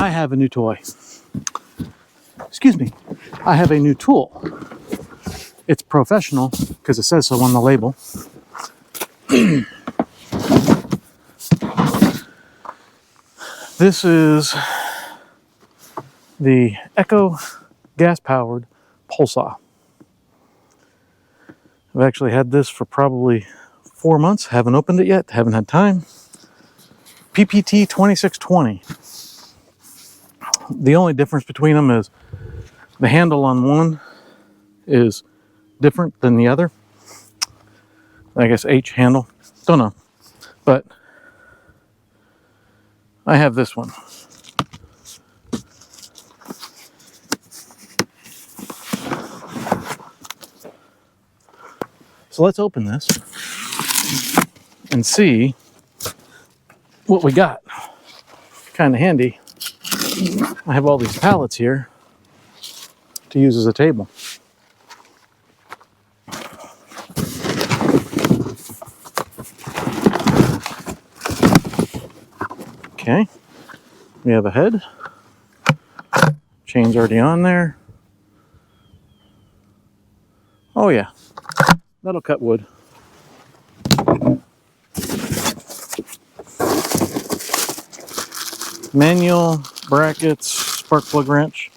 I have a new toy. Excuse me. I have a new tool. It's professional because it says so on the label. This is the Echo gas-powered pole saw. I've actually had this for probably 4 months. Haven't opened it yet. Haven't had time. PPT 2620. The only difference between them is the handle on one is different than the other. I guess H handle. Don't know. But I have this one. So let's open this and see what we got. Kind of handy. I have all these pallets here to use as a table. Okay, we have a head. Chain's already on there. Oh yeah, that'll cut wood. Manual, brackets, spark plug wrench.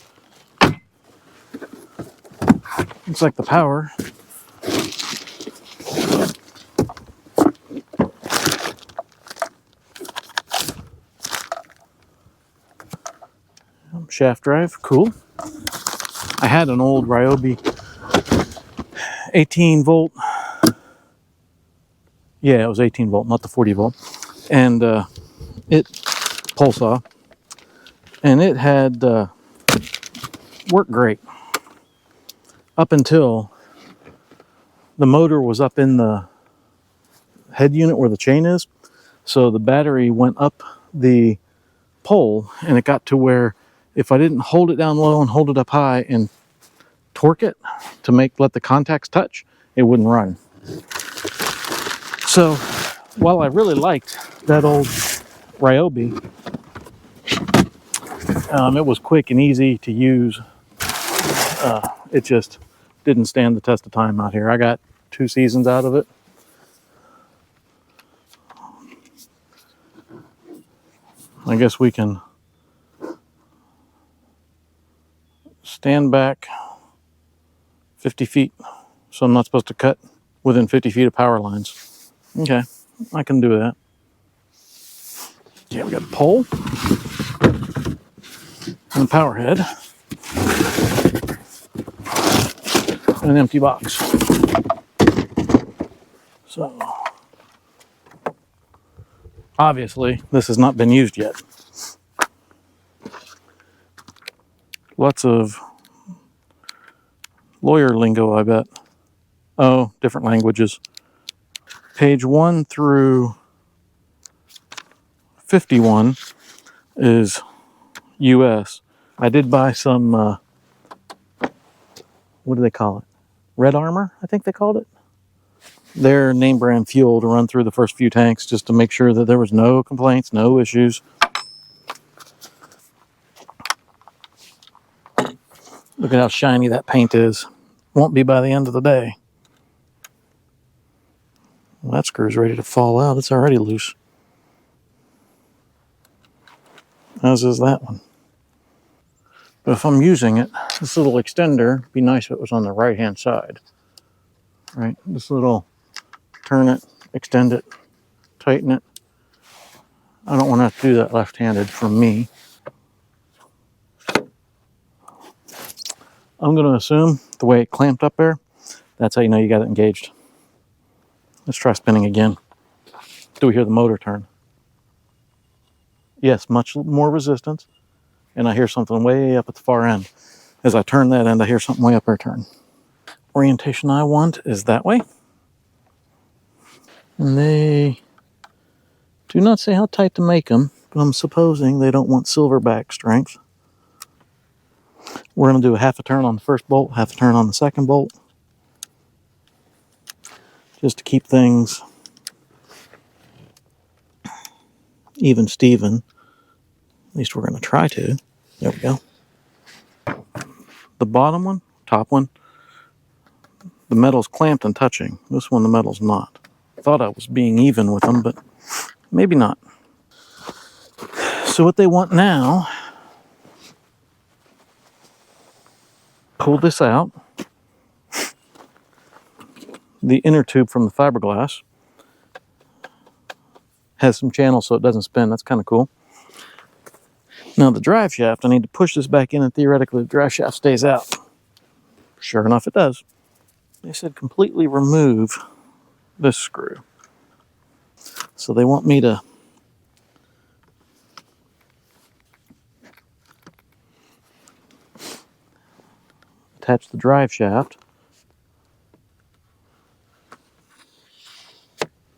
Looks like the power. Shaft drive, cool. I had an old Ryobi 18 volt. Yeah, it was 18 volt, not the 40 volt. And it pole saw. And it had worked great up until the motor was up in the head unit where the chain is. So the battery went up the pole, and it got to where if I didn't hold it down low and hold it up high and torque it to let the contacts touch, it wouldn't run. So while I really liked that old Ryobi, it was quick and easy to use. It just didn't stand the test of time out here. I got 2 seasons out of it. I guess we can stand back 50 feet. So I'm not supposed to cut within 50 feet of power lines. Okay, I can do that. Yeah, we got a pole and a power head and an empty box. So obviously this has not been used yet. Lots of lawyer lingo, I bet. Oh, different languages. Page 1 through 51 is US. I did buy some, what do they call it? Red Armor, I think they called it. Their name brand fuel to run through the first few tanks just to make sure that there was no complaints, no issues. Look at how shiny that paint is. Won't be by the end of the day. Well, that screw's ready to fall out. It's already loose. As is that one. But if I'm using it, this little extender, it'd be nice if it was on the right-hand side. Right? This little, turn it, extend it, tighten it. I don't want to have to do that left-handed for me. I'm going to assume the way it clamped up there, that's how you know you got it engaged. Let's try spinning again. Do we hear the motor turn? Yes, much more resistance. And I hear something way up at the far end. As I turn that end, I hear something way up there turn. Orientation I want is that way. And they do not say how tight to make them, but I'm supposing they don't want silverback strength. We're going to do a half a turn on the first bolt, half a turn on the second bolt. Just to keep things even Steven. least we're going to try to. There we go. The bottom one, top one, the metal's clamped and touching. This one, the metal's not. I thought I was being even with them, but maybe not. So what they want now, pull this out. The inner tube from the fiberglass has some channels so it doesn't spin. That's kind of cool. Now the drive shaft, I need to push this back in and theoretically the drive shaft stays out. Sure enough, it does. They said completely remove this screw. So they want me to attach the drive shaft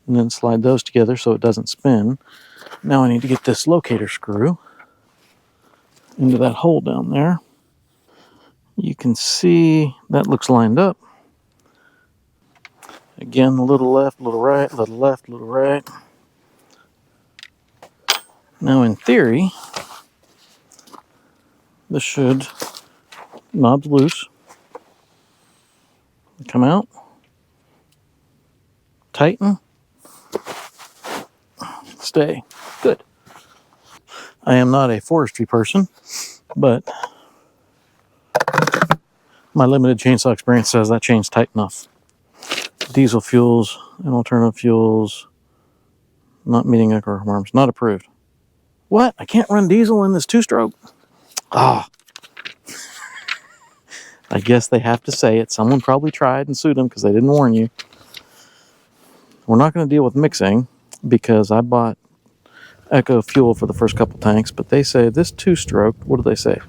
and then slide those together so it doesn't spin. Now I need to get this locator screw into that hole down there. You can see that looks lined up. Again, a little left, a little right, a little left, a little right. Now in theory, this should, knob's loose, come out, tighten, stay. Good. I am not a forestry person, but my limited chainsaw experience says that chain's tight enough. Diesel fuels and alternative fuels not meeting eco requirements, not approved. What? I can't run diesel in this two-stroke? Ah. I guess they have to say it. Someone probably tried and sued them because they didn't warn you. We're not going to deal with mixing because I bought Eco fuel for the first couple tanks, but they say this two-stroke, what do they say?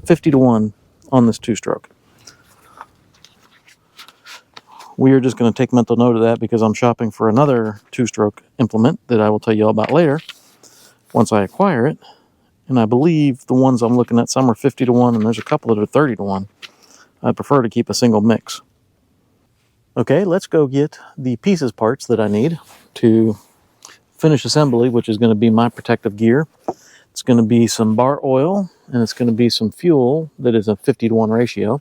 50 to 1 on this two-stroke. We are just going to take mental note of that because I'm shopping for another two-stroke implement that I will tell you all about later once I acquire it. And I believe the ones I'm looking at, some are 50 to 1 and there's a couple that are 30 to 1. I prefer to keep a single mix. Okay, let's go get the pieces parts that I need to finish assembly, which is going to be my protective gear. It's going to be some bar oil and it's going to be some fuel that is a 50 to 1 ratio.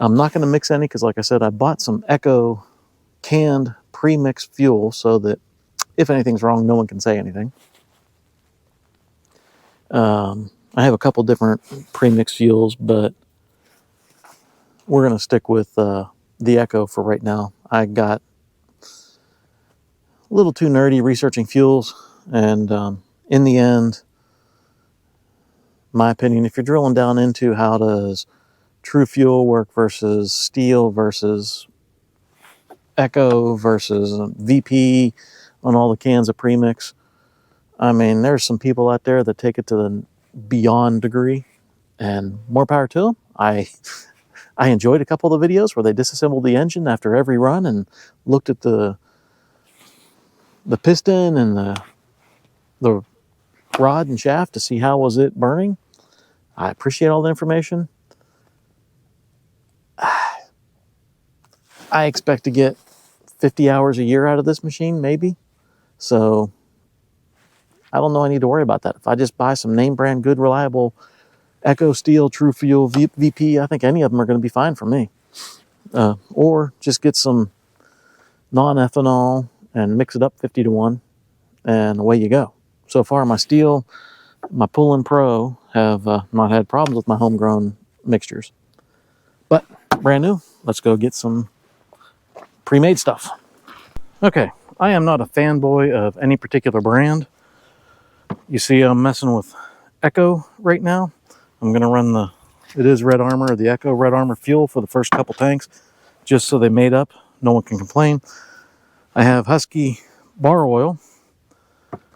I'm not going to mix any because, like I said, I bought some Eco canned pre-mixed fuel so that if anything's wrong, no one can say anything. I have a couple different pre-mixed fuels, but we're going to stick with the Eco for right now. I got a little too nerdy researching fuels, and in the end, my opinion, if you're drilling down into how does true fuel work versus steel versus Eco versus VP on all the cans of premix, I mean, there's some people out there that take it to the beyond degree, and more power to them. I enjoyed a couple of the videos where they disassembled the engine after every run and looked at the piston and the rod and shaft to see how was it burning. I appreciate all the information. I expect to get 50 hours a year out of this machine, maybe. So I don't know I need to worry about that. If I just buy some name brand, good, reliable Eco Steel, True Fuel, VP, I think any of them are going to be fine for me. Or just get some non-ethanol and mix it up 50 to 1 and away you go. So far my steel, my Pull-In Pro have not had problems with my homegrown mixtures. But brand new, let's go get some pre-made stuff. Okay, I am not a fanboy of any particular brand. You see I'm messing with Eco right now. I'm going to run it is Red Armor, the Eco Red Armor fuel for the first couple tanks, just so they made up. No one can complain. I have Husky bar oil.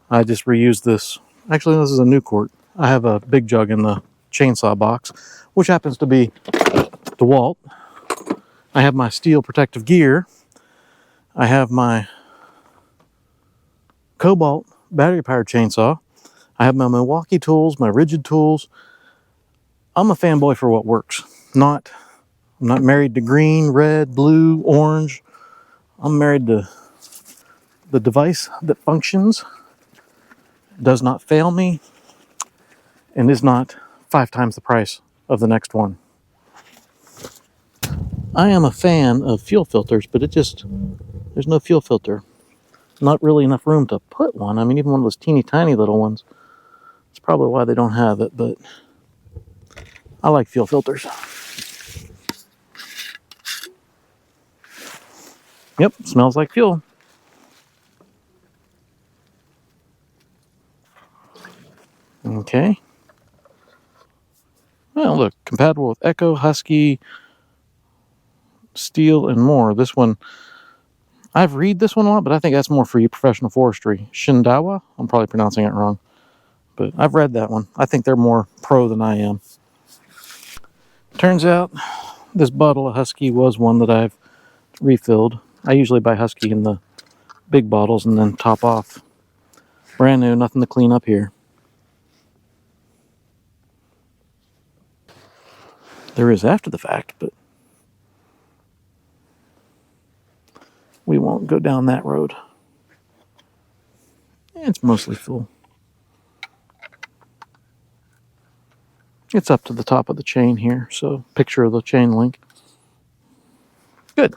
I just reused this. Actually, this is a new quart. I have a big jug in the chainsaw box, which happens to be DeWalt. I have my steel protective gear. I have my Cobalt battery-powered chainsaw. I have my Milwaukee tools, my rigid tools. I'm a fanboy for what works. I'm not married to green, red, blue, orange. I'm married to the device that functions, does not fail me, and is not 5 times the price of the next one. I am a fan of fuel filters, but there's no fuel filter. Not really enough room to put one. I mean, even one of those teeny tiny little ones. That's probably why they don't have it, but I like fuel filters. Yep, smells like fuel. Okay. Well, look, compatible with Echo, Husky, Steel, and more. This one, I've read this one a lot, but I think that's more for you professional forestry. Shindawa? I'm probably pronouncing it wrong, but I've read that one. I think they're more pro than I am. Turns out this bottle of Husky was one that I've refilled. I usually buy Husky in the big bottles and then top off. Brand new, nothing to clean up here. There is after the fact, but we won't go down that road. It's mostly full. It's up to the top of the chain here, so picture of the chain link. Good.